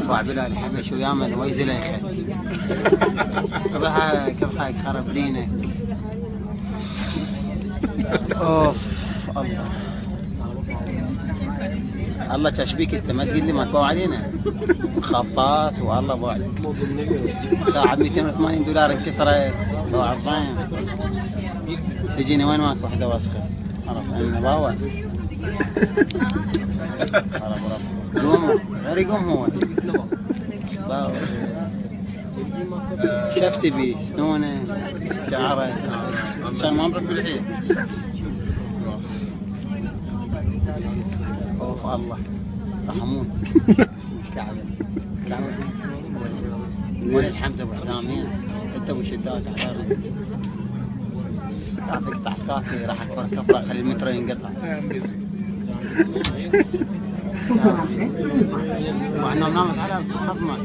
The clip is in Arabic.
وعبلا الحبش ويامل ويزل يا اخي. كيف حالك خرب دينك. اوف الله الله تشبيك انت ما تقول لي ما تبوع علينا خبطات والله ابو عليك. ساعة 280 دولار انكسرت بوع الضايم. تجيني وين ماك وحده وسخه عرف انا باوع. قوموا غير يقوم هو شفت بي سنونه شعره كان ما مربي بالحين. اوف الله راح اموت. كعبه كعبه وين الحمزه ابو حرامين انت وشدات على راح تقطع كافي راح اكبر كفره خلي المترو ينقطع. مع انه نامت على خطمه.